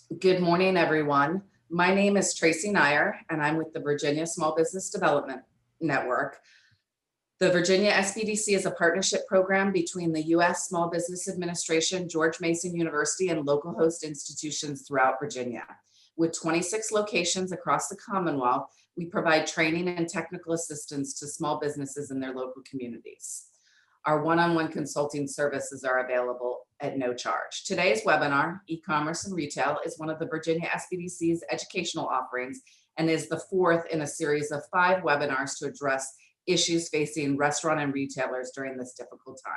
Good morning, everyone. My name is Tracy Nyer, and I'm with the Virginia Small Business Development Network. The Virginia SBDC is a partnership program between the U.S. Small Business Administration, George Mason University, and local host institutions throughout Virginia. With 26 locations across the Commonwealth, we provide training and technical assistance to small businesses in their local communities. Our one-on-one consulting services are available at no charge. Today's webinar, E-commerce and Retail, is one of the Virginia SBDC's educational offerings and is the fourth in a series of 5 webinars to address issues facing restaurant and retailers during this difficult time.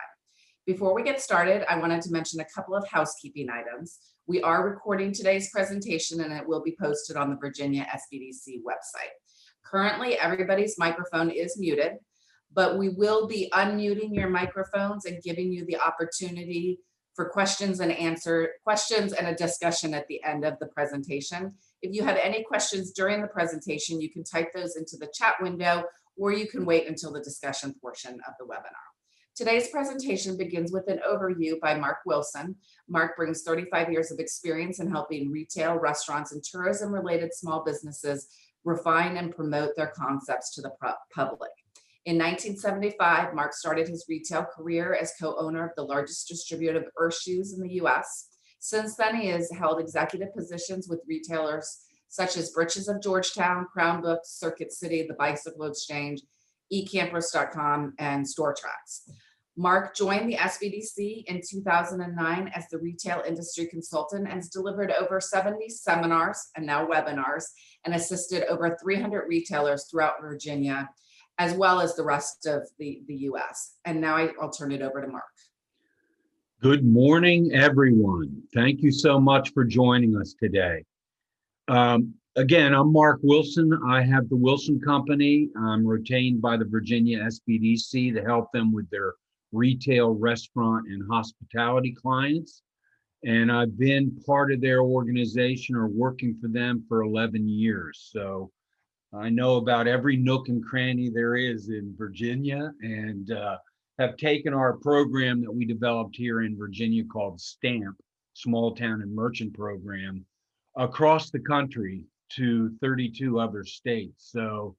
Before we get started, I wanted to mention a couple of housekeeping items. We are recording today's presentation and it will be posted on the Virginia SBDC website. Currently, everybody's microphone is muted, but we will be unmuting your microphones and giving you the opportunity for questions and a discussion at the end of the presentation. If you have any questions during the presentation, you can type those into the chat window, or you can wait until the discussion portion of the webinar. Today's presentation begins with an overview by Marc Willson. Marc brings 35 years of experience in helping retail, restaurants, and tourism-related small businesses refine and promote their concepts to the public. In 1975, Marc started his retail career as co-owner of the largest distributor of Earth shoes in the US. Since then, he has held executive positions with retailers such as Britches of Georgetown, Crown Books, Circuit City, the Bicycle Exchange, eCampers.com, and Store Tracks. Marc joined the SBDC in 2009 as the retail industry consultant and has delivered over 70 seminars and now webinars and assisted over 300 retailers throughout Virginia, as well as the rest of the US. And now I'll turn it over to Marc. Good morning, everyone. Thank you so much for joining us today. Again, I'm Marc Willson. I have the Willson Company. I'm retained by the Virginia SBDC to help them with their retail, restaurant, and hospitality clients. And I've been part of their organization or working for them for 11 years. So I know about every nook and cranny there is in Virginia, and have taken our program that we developed here in Virginia called STAMP, Small Town and Merchant Program, across the country to 32 other states. So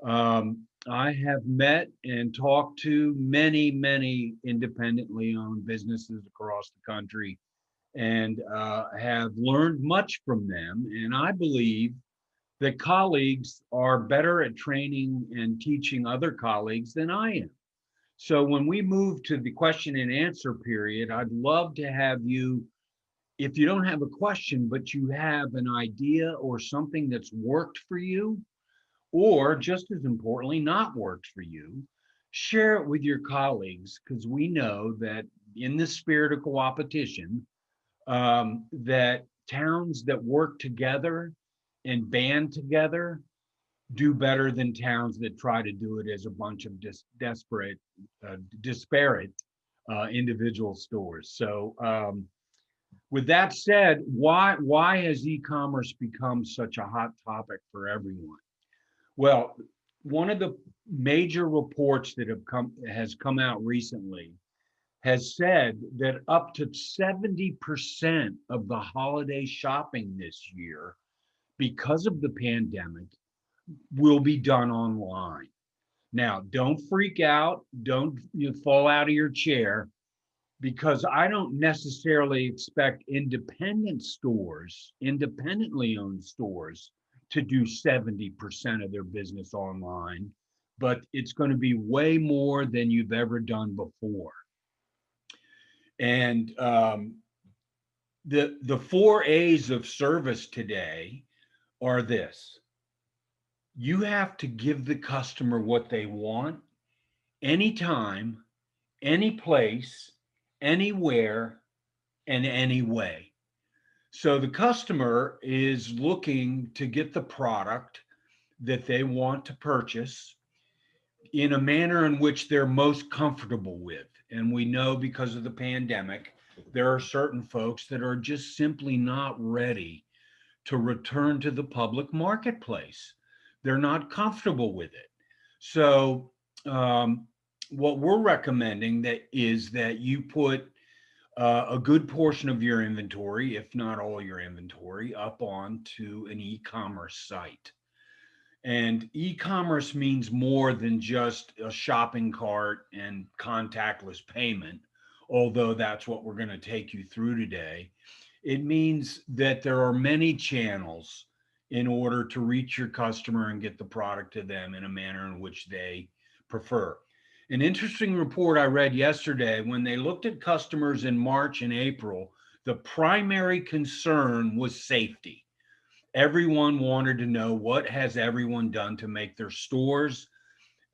I have met and talked to many, many independently owned businesses across the country and have learned much from them. And I believe that colleagues are better at training and teaching other colleagues than I am. So when we move to the question and answer period, I'd love to have you, if you don't have a question, but you have an idea or something that's worked for you, or just as importantly, not worked for you, share it with your colleagues, because we know that in the spirit of coopetition, that towns that work together and band together do better than towns that try to do it as a bunch of disparate individual stores. So with that said, why has e-commerce become such a hot topic for everyone? Well, one of the major reports that has come out recently has said that up to 70% of the holiday shopping this year, because of the pandemic, will be done online. Now, don't freak out, don't fall out of your chair, because I don't necessarily expect independently owned stores, to do 70% of their business online, but it's going to be way more than you've ever done before. And the 4 A's of service today are this: you have to give the customer what they want, anytime, any place, anywhere, and any way. So the customer is looking to get the product that they want to purchase in a manner in which they're most comfortable with. And we know because of the pandemic, there are certain folks that are just simply not ready to return to the public marketplace. They're not comfortable with it. So what we're recommending is that you put a good portion of your inventory, if not all your inventory, up onto an e-commerce site. And e-commerce means more than just a shopping cart and contactless payment, although that's what we're going to take you through today. It means that there are many channels in order to reach your customer and get the product to them in a manner in which they prefer. An interesting report I read yesterday, when they looked at customers in March and April, the primary concern was safety. Everyone wanted to know, what has everyone done to make their stores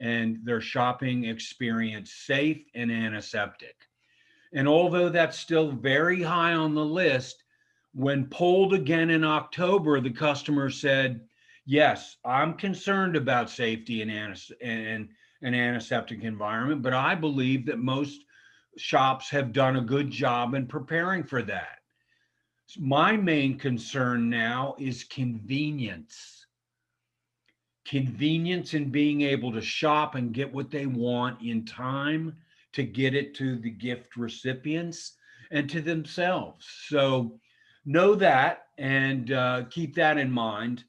and their shopping experience safe and antiseptic. And although that's still very high on the list, when polled again in October, the customer said, yes, I'm concerned about safety and an antiseptic environment, but I believe that most shops have done a good job in preparing for that. My main concern now is convenience. Convenience in being able to shop and get what they want in time to get it to the gift recipients and to themselves. So know that and keep that in mind.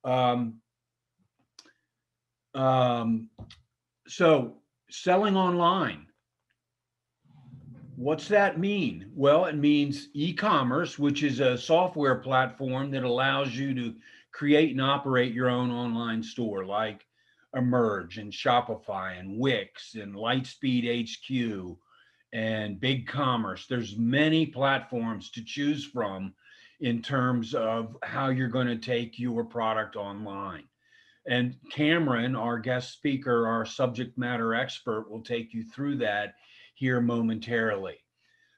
Um, um, so selling online. What's that mean? Well, it means e-commerce, which is a software platform that allows you to create and operate your own online store, like Emerge and Shopify and Wix and Lightspeed HQ and BigCommerce. There's many platforms to choose from in terms of how you're going to take your product online. And Cameron, our guest speaker, our subject matter expert, will take you through that here momentarily.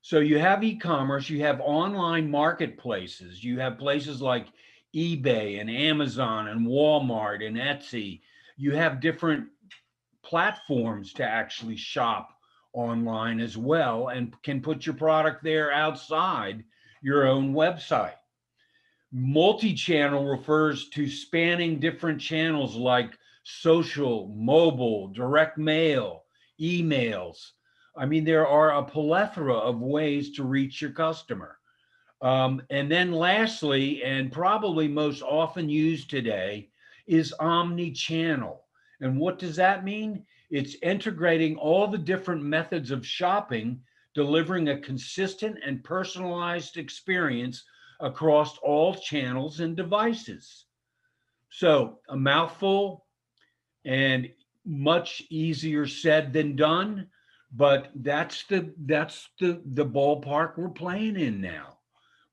So you have e-commerce, you have online marketplaces, you have places like eBay and Amazon and Walmart and Etsy. You have different platforms to actually shop online as well and can put your product there outside your own website. Multi-channel refers to spanning different channels like social, mobile, direct mail, emails. I mean, there are a plethora of ways to reach your customer. And then lastly, and probably most often used today, is omni-channel. And what does that mean? It's integrating all the different methods of shopping, delivering a consistent and personalized experience across all channels and devices. So a mouthful and much easier said than done, but that's the ballpark we're playing in now.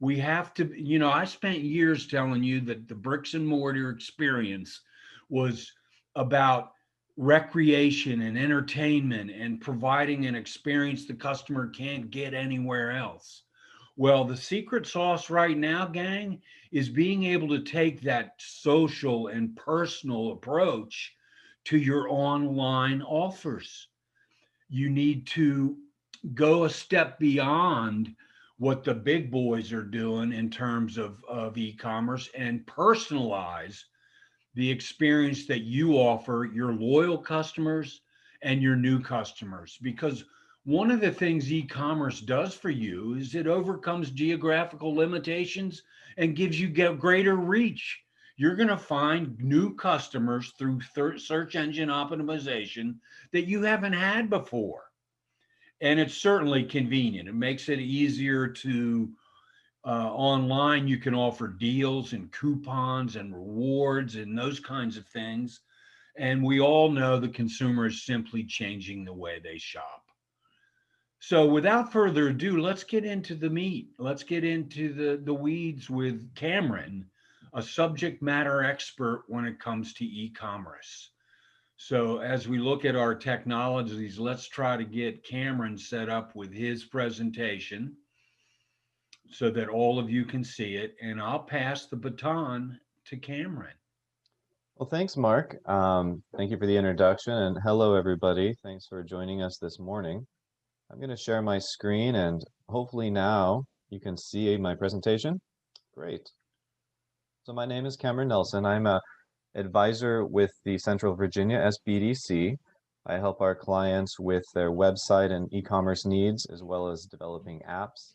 We have to, I spent years telling you that the bricks and mortar experience was about recreation and entertainment and providing an experience the customer can't get anywhere else. Well, the secret sauce right now, gang, is being able to take that social and personal approach to your online offers. You need to go a step beyond what the big boys are doing in terms of e-commerce and personalize the experience that you offer your loyal customers and your new customers. Because one of the things e-commerce does for you is it overcomes geographical limitations and gives you greater reach. You're going to find new customers through search engine optimization that you haven't had before. And it's certainly convenient. It makes it easier to online. You can offer deals and coupons and rewards and those kinds of things. And we all know the consumer is simply changing the way they shop. So without further ado, let's get into the meat. Let's get into the weeds with Cameron, a subject matter expert when it comes to e-commerce. So as we look at our technologies, let's try to get Cameron set up with his presentation so that all of you can see it. And I'll pass the baton to Cameron. Well, thanks, Mark. Thank you for the introduction, and hello, everybody. Thanks for joining us this morning. I'm going to share my screen, and hopefully now you can see my presentation. Great. So my name is Cameron Nelson. I'm a advisor with the Central Virginia SBDC. I help our clients with their website and e-commerce needs, as well as developing apps.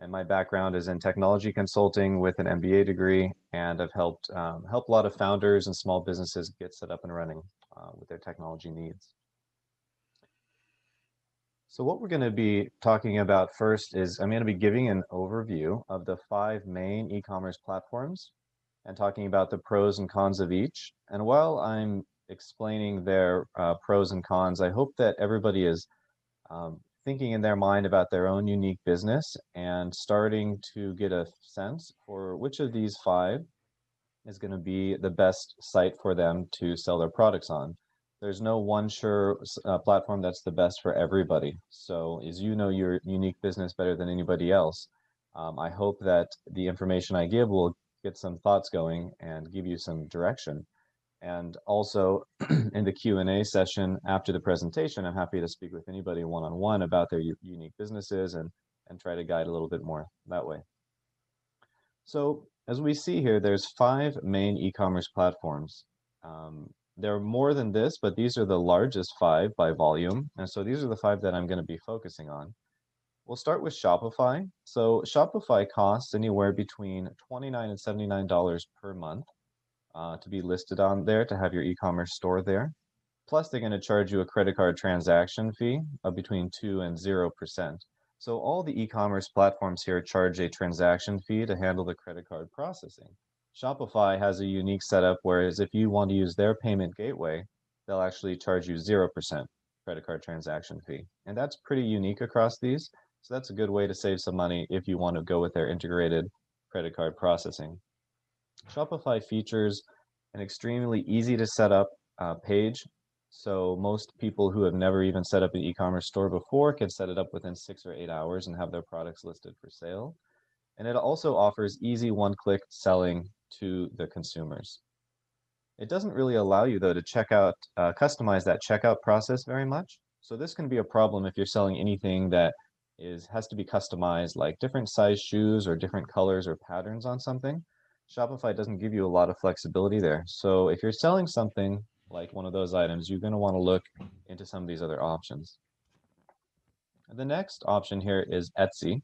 And my background is in technology consulting with an MBA degree, and I've helped help a lot of founders and small businesses get set up and running with their technology needs. So what we're going to be talking about first is I'm going to be giving an overview of the 5 main e-commerce platforms and talking about the pros and cons of each. And while I'm explaining their pros and cons, I hope that everybody is thinking in their mind about their own unique business and starting to get a sense for which of these 5 is going to be the best site for them to sell their products on. There's no one sure platform that's the best for everybody. So as you know your unique business better than anybody else, I hope that the information I give will get some thoughts going and give you some direction. And also in the Q&A session after the presentation, I'm happy to speak with anybody one-on-one about their unique businesses and try to guide a little bit more that way. So as we see here, there's 5 main e-commerce platforms. There are more than this, but these are the largest 5 by volume. And so these are the 5 that I'm going to be focusing on. We'll start with Shopify. So Shopify costs anywhere between $29 and $79 per month to be listed on there, to have your e-commerce store there. Plus, they're going to charge you a credit card transaction fee of between 2 and 0%. So all the e-commerce platforms here charge a transaction fee to handle the credit card processing. Shopify has a unique setup, whereas if you want to use their payment gateway, they'll actually charge you 0% credit card transaction fee. And that's pretty unique across these. So that's a good way to save some money if you want to go with their integrated credit card processing. Shopify features an extremely easy to set up page. So most people who have never even set up an e-commerce store before can set it up within 6 or 8 hours and have their products listed for sale. And it also offers easy one-click selling to the consumers. It doesn't really allow you though to customize that checkout process very much. So this can be a problem if you're selling anything that has to be customized, like different size shoes or different colors or patterns on something. Shopify doesn't give you a lot of flexibility there. So if you're selling something like one of those items, you're going to want to look into some of these other options. And the next option here is Etsy.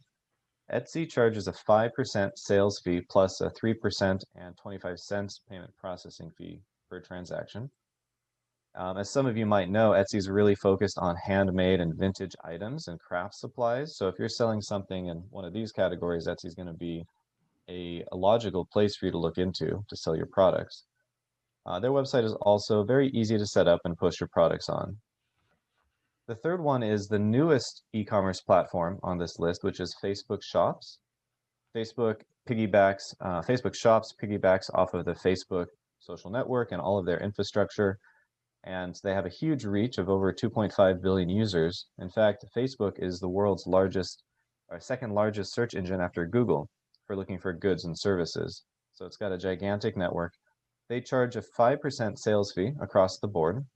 Etsy charges a 5% sales fee plus a 3% and 25 cents payment processing fee per transaction. As some of you might know, Etsy is really focused on handmade and vintage items and craft supplies. So if you're selling something in one of these categories, Etsy is going to be a logical place for you to look into to sell your products. Their website is also very easy to set up and push your products on. The third one is the newest e-commerce platform on this list, which is Facebook Shops. Facebook Shops piggybacks off of the Facebook social network and all of their infrastructure, and they have a huge reach of over 2.5 billion users. In fact, Facebook is the world's second largest search engine after Google for looking for goods and services. So it's got a gigantic network. They charge a 5% sales fee across the board,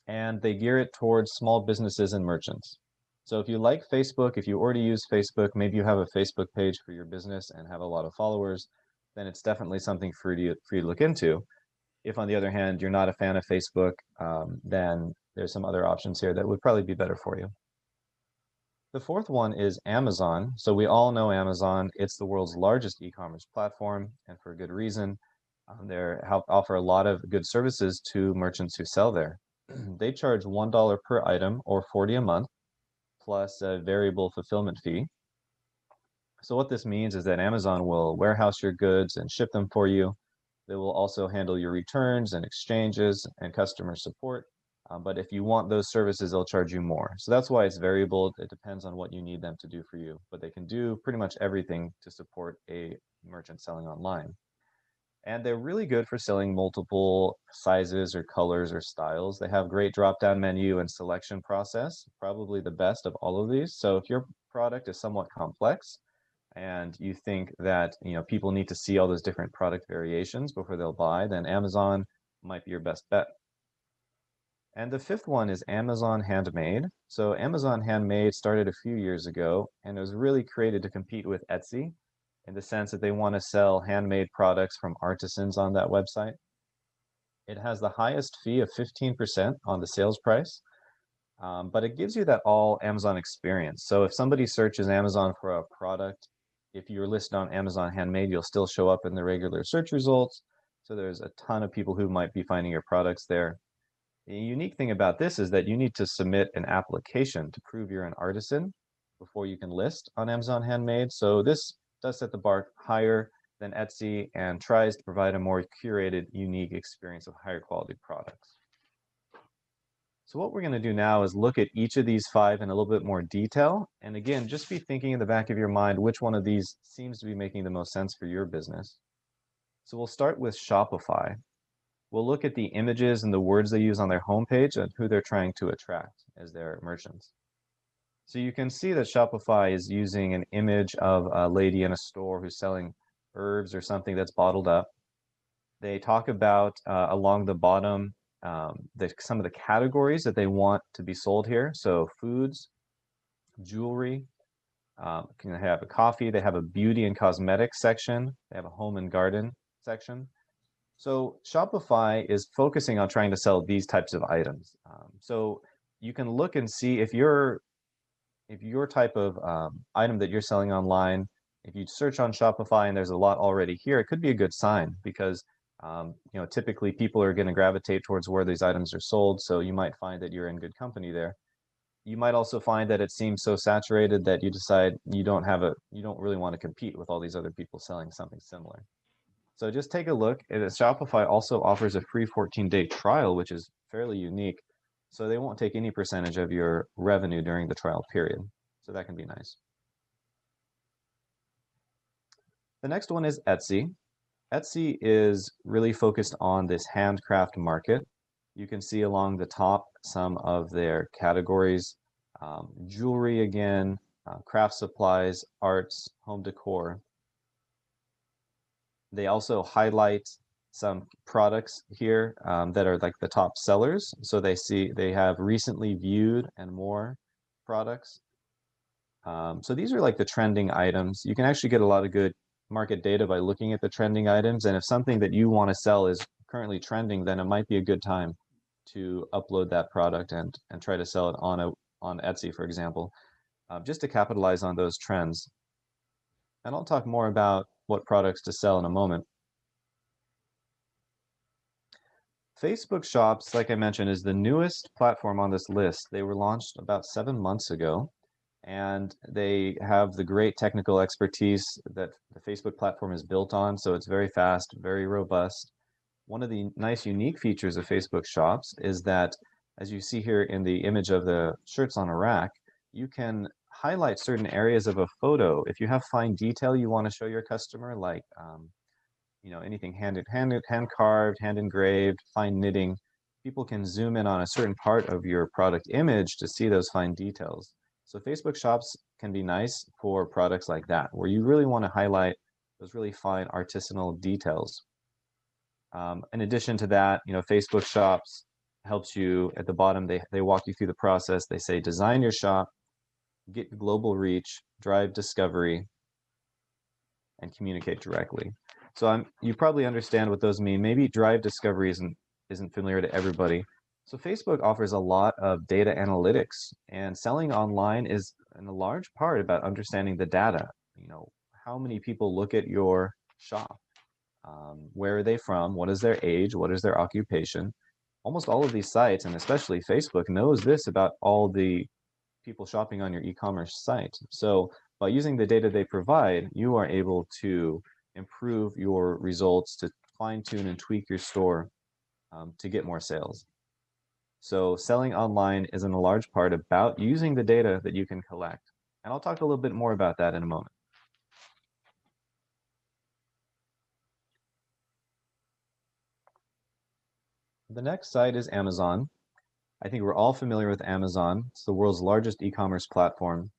and they gear it towards small businesses and merchants. So if you like Facebook, if you already use Facebook, maybe you have a Facebook page for your business and have a lot of followers, then it's definitely something for you to look into. If, on the other hand, you're not a fan of Facebook, then there's some other options here that would probably be better for you. The fourth one is Amazon. So we all know Amazon. It's the world's largest e-commerce platform, and for good reason. They offer a lot of good services to merchants who sell there. They charge $1 per item or $40 a month, plus a variable fulfillment fee. So what this means is that Amazon will warehouse your goods and ship them for you. They will also handle your returns and exchanges and customer support. But if you want those services, they'll charge you more. So that's why it's variable. It depends on what you need them to do for you. But they can do pretty much everything to support a merchant selling online. And they're really good for selling multiple sizes or colors or styles. They have great drop-down menu and selection process, probably the best of all of these. So if your product is somewhat complex and you think that people need to see all those different product variations before they'll buy, then Amazon might be your best bet. And the fifth one is Amazon Handmade. So Amazon Handmade started a few years ago, and it was really created to compete with Etsy in the sense that they want to sell handmade products from artisans on that website. It has the highest fee of 15% on the sales price, but it gives you that all Amazon experience. So if somebody searches Amazon for a product, if you're listed on Amazon Handmade, you'll still show up in the regular search results. So there's a ton of people who might be finding your products there. The unique thing about this is that you need to submit an application to prove you're an artisan before you can list on Amazon Handmade. So this does set the bar higher than Etsy and tries to provide a more curated, unique experience of higher quality products. So what we're going to do now is look at each of these 5 in a little bit more detail. And again, just be thinking in the back of your mind which one of these seems to be making the most sense for your business. So we'll start with Shopify. We'll look at the images and the words they use on their homepage and who they're trying to attract as their merchants. So you can see that Shopify is using an image of a lady in a store who's selling herbs or something that's bottled up. They talk about along the bottom some of the categories that they want to be sold here. So foods, jewelry, can have a coffee, they have a beauty and cosmetics section, they have a home and garden section. So Shopify is focusing on trying to sell these types of items. So you can look and see if your type of item that you're selling online, if you search on Shopify and there's a lot already here, it could be a good sign because typically people are going to gravitate towards where these items are sold. So you might find that you're in good company there. You might also find that it seems so saturated that you decide you don't really want to compete with all these other people selling something similar. So just take a look. Shopify also offers a free 14-day trial, which is fairly unique. So they won't take any percentage of your revenue during the trial period. So that can be nice. The next one is Etsy. Etsy is really focused on this handcraft market. You can see along the top some of their categories, jewelry again, craft supplies, arts, home decor. They also highlight some products here that are like the top sellers. So they have recently viewed and more products. So these are like the trending items. You can actually get a lot of good market data by looking at the trending items. And if something that you want to sell is currently trending, then it might be a good time to upload that product and try to sell it on Etsy, for example, just to capitalize on those trends. And I'll talk more about what products to sell in a moment. Facebook Shops, like I mentioned, is the newest platform on this list. They were launched about 7 months ago, and they have the great technical expertise that the Facebook platform is built on, so it's very fast, very robust. One of the nice unique features of Facebook Shops is that, as you see here in the image of the shirts on a rack, you can highlight certain areas of a photo. If you have fine detail you want to show your customer, like anything hand carved, hand engraved, fine knitting, people can zoom in on a certain part of your product image to see those fine details. So Facebook Shops can be nice for products like that, where you really want to highlight those really fine artisanal details. In addition to that, Facebook Shops helps you at the bottom. They walk you through the process. They say design your shop, get global reach, drive discovery, and communicate directly. So you probably understand what those mean. Maybe drive discovery isn't familiar to everybody. So Facebook offers a lot of data analytics, and selling online is in a large part about understanding the data. How many people look at your shop? Where are they from? What is their age? What is their occupation? Almost all of these sites, and especially Facebook, knows this about all the people shopping on your e-commerce site. So by using the data they provide, you are able to improve your results, to fine-tune and tweak your store to get more sales. So selling online is in a large part about using the data that you can collect. And I'll talk a little bit more about that in a moment. The next site is Amazon. I think we're all familiar with Amazon. It's the world's largest e-commerce platform.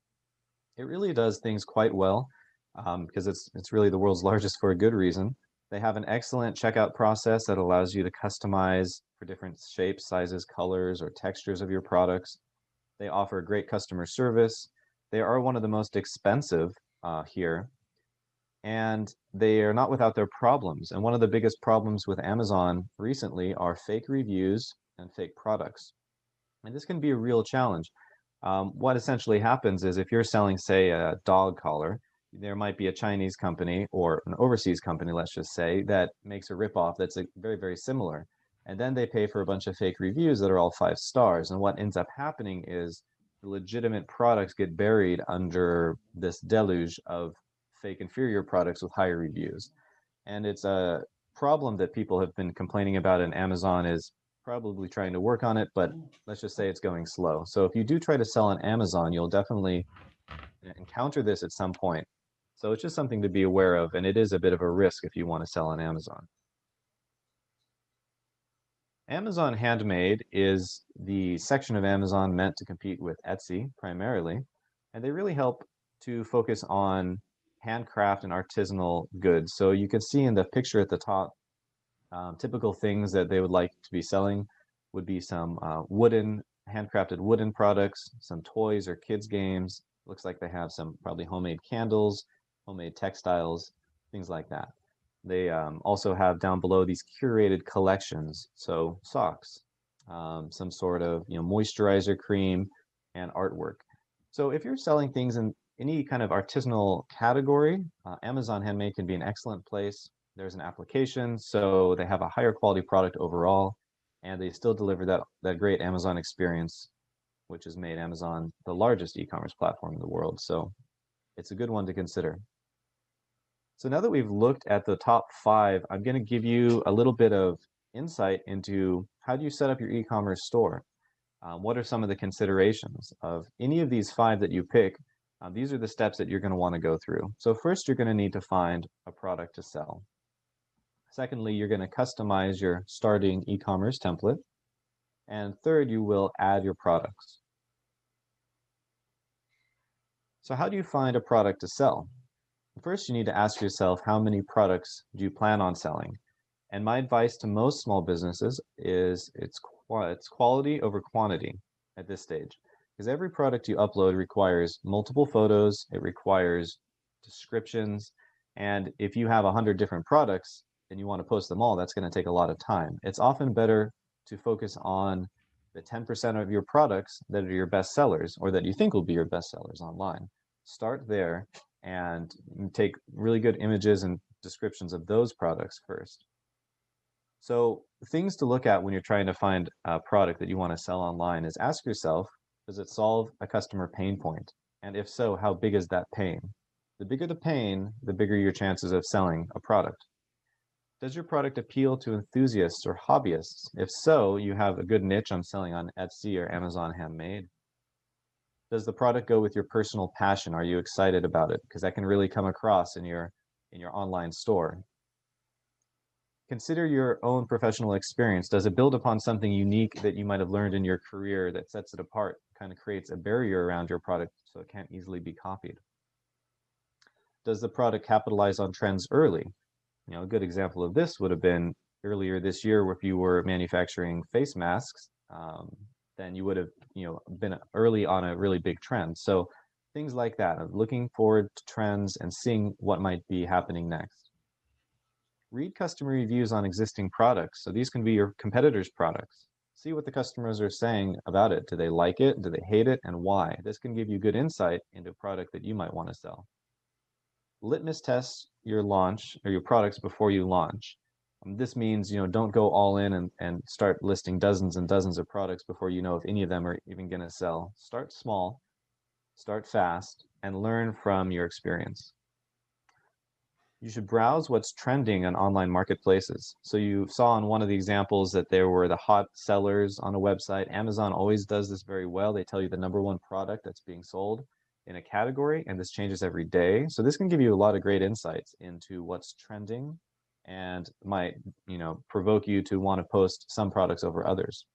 It really does things quite well because it's really the world's largest for a good reason. They have an excellent checkout process that allows you to customize for different shapes, sizes, colors, or textures of your products. They offer great customer service. They are one of the most expensive here. and they are not without their problems. And one of the biggest problems with Amazon recently are fake reviews and fake products. And this can be a real challenge. What essentially happens is if you're selling, say, a dog collar, there might be a Chinese company or an overseas company, let's just say, that makes a ripoff that's very, very similar. And then they pay for a bunch of fake reviews that are all 5 stars. And what ends up happening is the legitimate products get buried under this deluge of fake inferior products with higher reviews. And it's a problem that people have been complaining about, and Amazon is probably trying to work on it, but let's just say it's going slow. So if you do try to sell on Amazon, you'll definitely encounter this at some point. So it's just something to be aware of, and it is a bit of a risk if you want to sell on Amazon. Amazon Handmade is the section of Amazon meant to compete with Etsy primarily, and they really help to focus on handcraft and artisanal goods. So you can see in the picture at the top, typical things that they would like to be selling would be some handcrafted wooden products, some toys or kids games. Looks like they have some probably homemade candles, homemade textiles, things like that. They also have down below these curated collections, so socks, some sort of moisturizer cream, and artwork. So if you're selling things in any kind of artisanal category, Amazon Handmade can be an excellent place. There's an application, so they have a higher quality product overall, and they still deliver that great Amazon experience, which has made Amazon the largest e-commerce platform in the world. So it's a good one to consider. So now that we've looked at the top 5, I'm going to give you a little bit of insight into how do you set up your e-commerce store. What are some of the considerations of any of these 5 that you pick? These are the steps that you're going to want to go through. So first, you're going to need to find a product to sell. Secondly, you're going to customize your starting e-commerce template. And third, you will add your products. So how do you find a product to sell? First, you need to ask yourself, how many products do you plan on selling? And my advice to most small businesses is it's quality over quantity at this stage. Because every product you upload requires multiple photos, it requires descriptions, and if you have 100 different products and you want to post them all, that's going to take a lot of time. It's often better to focus on the 10% of your products that are your best sellers or that you think will be your best sellers online. Start there and take really good images and descriptions of those products first. So things to look at when you're trying to find a product that you want to sell online is ask yourself, does it solve a customer pain point? And if so, how big is that pain? The bigger the pain, the bigger your chances of selling a product. Does your product appeal to enthusiasts or hobbyists? If so, you have a good niche on selling on Etsy or Amazon Handmade. Does the product go with your personal passion? Are you excited about it? Because that can really come across in your online store. Consider your own professional experience. Does it build upon something unique that you might have learned in your career that sets it apart, kind of creates a barrier around your product so it can't easily be copied? Does the product capitalize on trends early? A good example of this would have been earlier this year, where if you were manufacturing face masks, then you would have been early on a really big trend. So things like that, of looking forward to trends and seeing what might be happening next. Read customer reviews on existing products. So these can be your competitors' products. See what the customers are saying about it. Do they like it? Do they hate it? And why? This can give you good insight into a product that you might want to sell. Litmus test your launch or your products before you launch. This means, don't go all in and start listing dozens and dozens of products before you know if any of them are even going to sell. Start small, start fast, and learn from your experience. You should browse what's trending on online marketplaces. So you saw in one of the examples that there were the hot sellers on a website. Amazon always does this very well. They tell you the #1 product that's being sold in a category, and this changes every day. So this can give you a lot of great insights into what's trending and might, provoke you to want to post some products over others.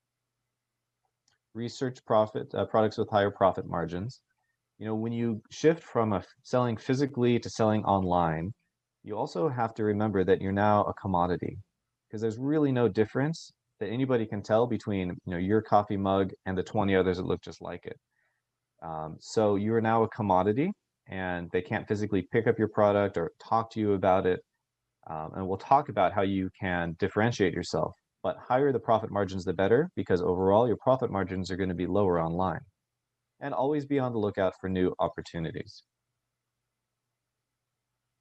Research products with higher profit margins. When you shift from selling physically to selling online, you also have to remember that you're now a commodity, because there's really no difference that anybody can tell between your coffee mug and the 20 others that look just like it. So you are now a commodity, and they can't physically pick up your product or talk to you about it. And we'll talk about how you can differentiate yourself. But higher the profit margins, the better, because overall your profit margins are going to be lower online. And always be on the lookout for new opportunities.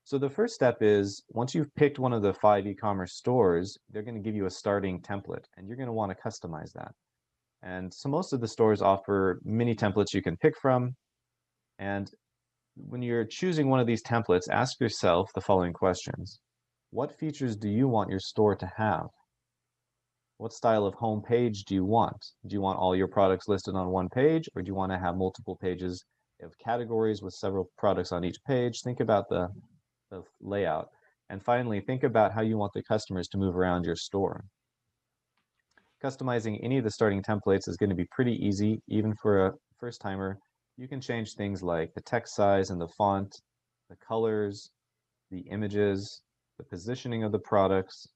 So the first step is, once you've picked one of the 5 e-commerce stores, they're going to give you a starting template, and you're going to want to customize that. And so most of the stores offer mini templates you can pick from. And when you're choosing one of these templates, ask yourself the following questions. What features do you want your store to have? What style of home page do you want? Do you want all your products listed on one page, or do you want to have multiple pages of categories with several products on each page? Think about the layout. And finally, think about how you want the customers to move around your store. Customizing any of the starting templates is going to be pretty easy, even for a first timer. You can change things like the text size and the font, the colors, the images, the positioning of the products,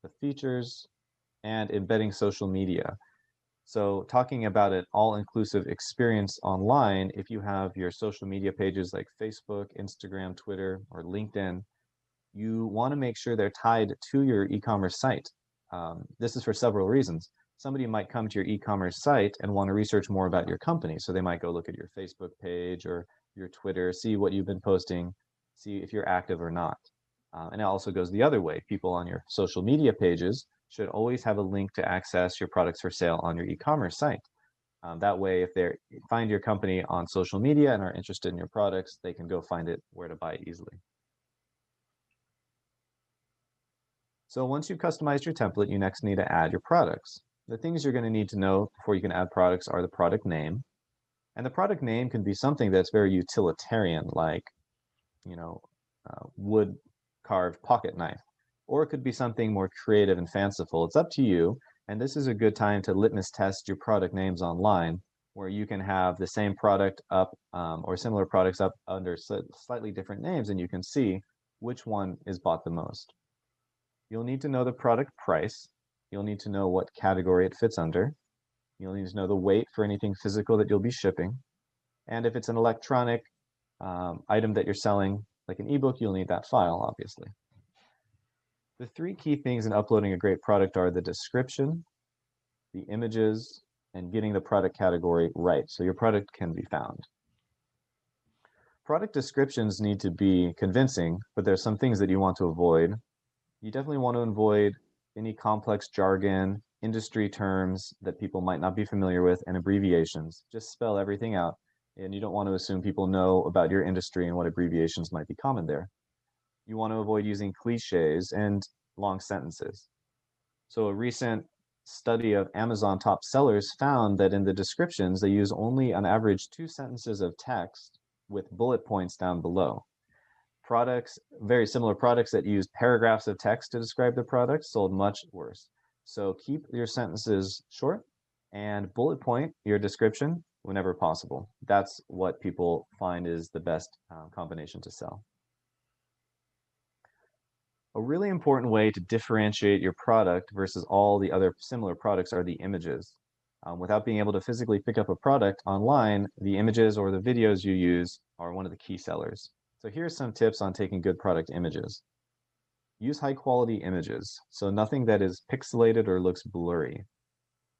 the features, and embedding social media. So talking about an all-inclusive experience online, if you have your social media pages like Facebook, Instagram, Twitter, or LinkedIn, you want to make sure they're tied to your e-commerce site. This is for several reasons. Somebody might come to your e-commerce site and want to research more about your company. So they might go look at your Facebook page or your Twitter, see what you've been posting, see if you're active or not. And it also goes the other way. People on your social media pages should always have a link to access your products for sale on your e-commerce site. That way, if they find your company on social media and are interested in your products, they can go find it where to buy it easily. So once you've customized your template, you next need to add your products. The things you're going to need to know before you can add products are the product name. And the product name can be something that's very utilitarian, like, wood carved pocket knife. Or it could be something more creative and fanciful. It's up to you. And this is a good time to litmus test your product names online, where you can have the same product up or similar products up under slightly different names, and you can see which one is bought the most. You'll need to know the product price. You'll need to know what category it fits under. You'll need to know the weight for anything physical that you'll be shipping. And if it's an electronic item that you're selling, like an ebook, you'll need that file, obviously. The 3 key things in uploading a great product are the description, the images, and getting the product category right so your product can be found. Product descriptions need to be convincing, but there's some things that you want to avoid. You definitely want to avoid any complex jargon, industry terms that people might not be familiar with, and abbreviations. Just spell everything out, and you don't want to assume people know about your industry and what abbreviations might be common there. You want to avoid using cliches and long sentences. So a recent study of Amazon top sellers found that in the descriptions, they use only on average 2 sentences of text with bullet points down below. Products, very similar products that use paragraphs of text to describe the product, sold much worse. So keep your sentences short and bullet point your description whenever possible. That's what people find is the best combination to sell. A really important way to differentiate your product versus all the other similar products are the images. Without being able to physically pick up a product online, the images or the videos you use are one of the key sellers. So here's some tips on taking good product images. Use high quality images, so nothing that is pixelated or looks blurry.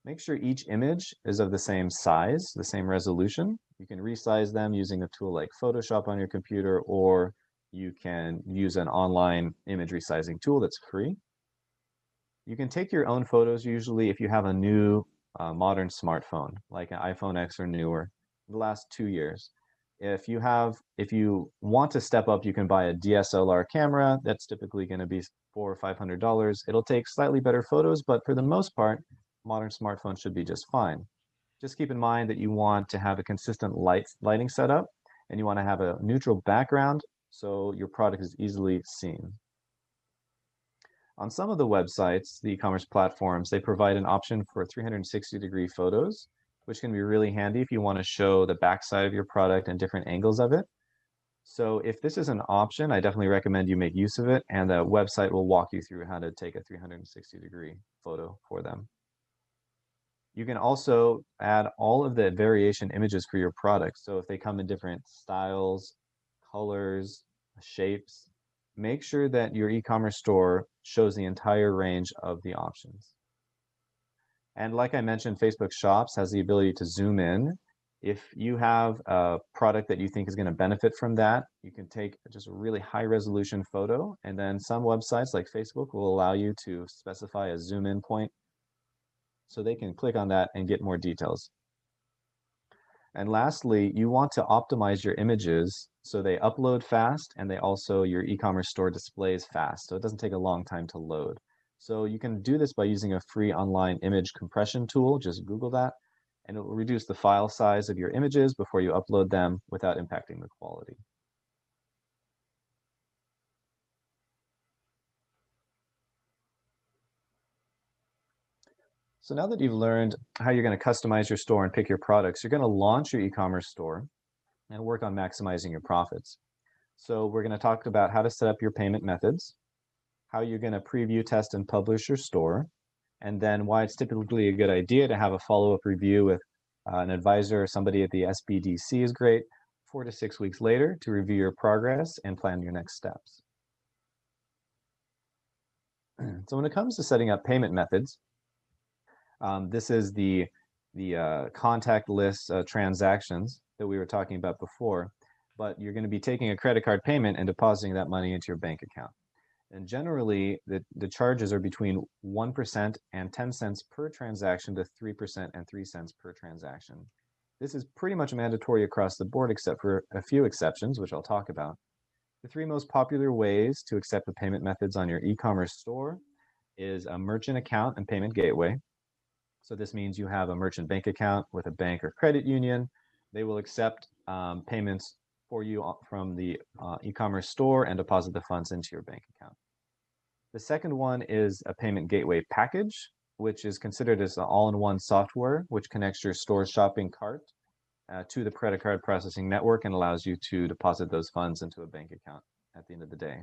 Make sure each image is of the same size, the same resolution. You can resize them using a tool like Photoshop on your computer, or you can use an online image resizing tool that's free. You can take your own photos usually if you have a new modern smartphone, like an iPhone X or newer, the last 2 years. If you want to step up, you can buy a DSLR camera. That's typically going to be $400 or $500. It'll take slightly better photos, but for the most part, modern smartphones should be just fine. Just keep in mind that you want to have a consistent lighting setup, and you want to have a neutral background so your product is easily seen. On some of the websites, the e-commerce platforms, they provide an option for 360-degree photos, which can be really handy if you want to show the backside of your product and different angles of it. So if this is an option, I definitely recommend you make use of it, and the website will walk you through how to take a 360-degree photo for them. You can also add all of the variation images for your product. So if they come in different styles, colors, shapes. Make sure that your e-commerce store shows the entire range of the options. And like I mentioned, Facebook Shops has the ability to zoom in. If you have a product that you think is going to benefit from that, you can take just a really high resolution photo, and then some websites like Facebook will allow you to specify a zoom in point so they can click on that and get more details. And lastly, you want to optimize your images so they upload fast and your e-commerce store displays fast, so it doesn't take a long time to load. So you can do this by using a free online image compression tool. Just Google that, and it will reduce the file size of your images before you upload them without impacting the quality. So now that you've learned how you're going to customize your store and pick your products, you're going to launch your e-commerce store and work on maximizing your profits. So we're going to talk about how to set up your payment methods, how you're going to preview, test, and publish your store, and then why it's typically a good idea to have a follow-up review with an advisor or somebody at the SBDC is great, 4 to 6 weeks later to review your progress and plan your next steps. So when it comes to setting up payment methods, this is the contact list transactions that we were talking about before, but you're going to be taking a credit card payment and depositing that money into your bank account. And generally, the charges are between 1% and 10 cents per transaction to 3% and 3 cents per transaction. This is pretty much mandatory across the board, except for a few exceptions, which I'll talk about. The 3 most popular ways to accept the payment methods on your e-commerce store is a merchant account and payment gateway. So this means you have a merchant bank account with a bank or credit union. They will accept payments for you from the e-commerce store and deposit the funds into your bank account. The second one is a payment gateway package, which is considered as an all-in-one software, which connects your store's shopping cart to the credit card processing network and allows you to deposit those funds into a bank account at the end of the day.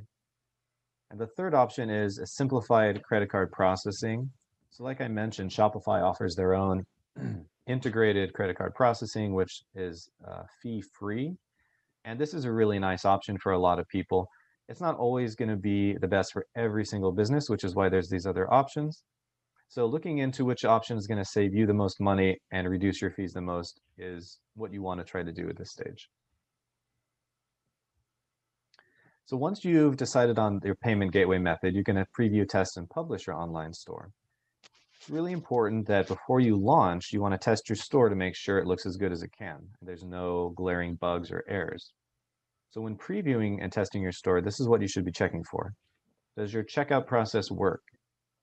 And the third option is a simplified credit card processing. So like I mentioned, Shopify offers their own integrated credit card processing, which is fee-free. And this is a really nice option for a lot of people. It's not always going to be the best for every single business, which is why there's these other options. So looking into which option is going to save you the most money and reduce your fees the most is what you want to try to do at this stage. So once you've decided on your payment gateway method, you're going to preview, test, and publish your online store. It's really important that before you launch, you want to test your store to make sure it looks as good as it can. There's no glaring bugs or errors. So when previewing and testing your store, this is what you should be checking for. Does your checkout process work?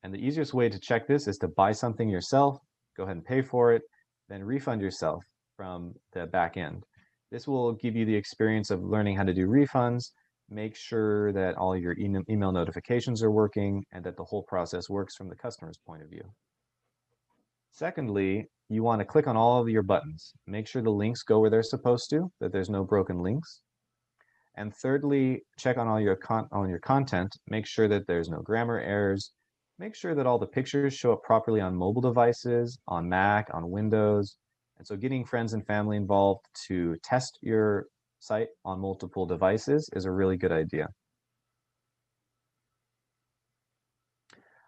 And the easiest way to check this is to buy something yourself, go ahead and pay for it, then refund yourself from the back end. This will give you the experience of learning how to do refunds, make sure that all your email notifications are working, and that the whole process works from the customer's point of view. Secondly, you want to click on all of your buttons. Make sure the links go where they're supposed to, that there's no broken links. And thirdly, check on all your content. Make sure that there's no grammar errors. Make sure that all the pictures show up properly on mobile devices, on Mac, on Windows. And so getting friends and family involved to test your site on multiple devices is a really good idea.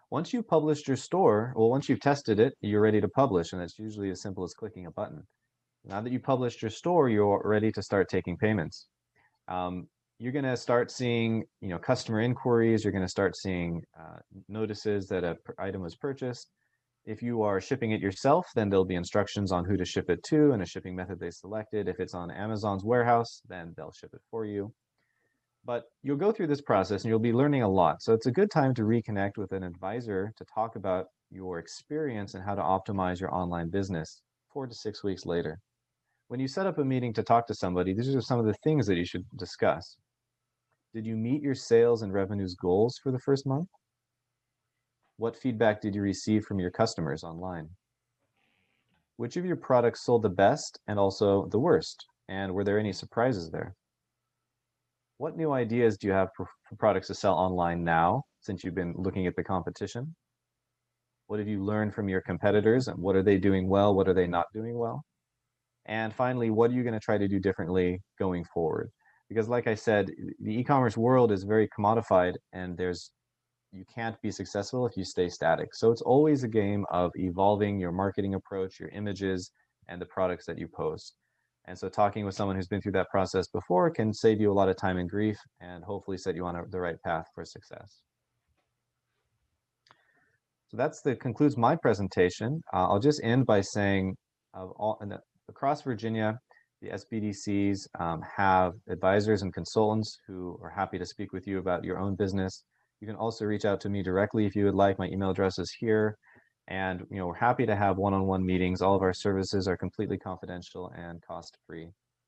Once you've published your store, well, once you've tested it, you're ready to publish, and it's usually as simple as clicking a button. Now that you've published your store, you're ready to start taking payments. You're going to start seeing, customer inquiries. You're going to start seeing notices that an item was purchased. If you are shipping it yourself, then there'll be instructions on who to ship it to and a shipping method they selected. If it's on Amazon's warehouse, then they'll ship it for you. But you'll go through this process and you'll be learning a lot. So it's a good time to reconnect with an advisor to talk about your experience and how to optimize your online business 4 to 6 weeks later. When you set up a meeting to talk to somebody, these are some of the things that you should discuss. Did you meet your sales and revenues goals for the first month? What feedback did you receive from your customers online? Which of your products sold the best and also the worst? And were there any surprises there? What new ideas do you have for products to sell online now, since you've been looking at the competition? What have you learned from your competitors, and what are they doing well? What are they not doing well? And finally, what are you going to try to do differently going forward? because like I said, the e-commerce world is very commodified, and you can't be successful if you stay static. So it's always a game of evolving your marketing approach, your images, and the products that you post. And so talking with someone who's been through that process before can save you a lot of time and grief, and hopefully set you on the right path for success. So that concludes my presentation. I'll just end by saying across Virginia, the SBDCs have advisors and consultants who are happy to speak with you about your own business. You can also reach out to me directly if you would like. My email address is here. And we're happy to have one-on-one meetings. All of our services are completely confidential and cost-free.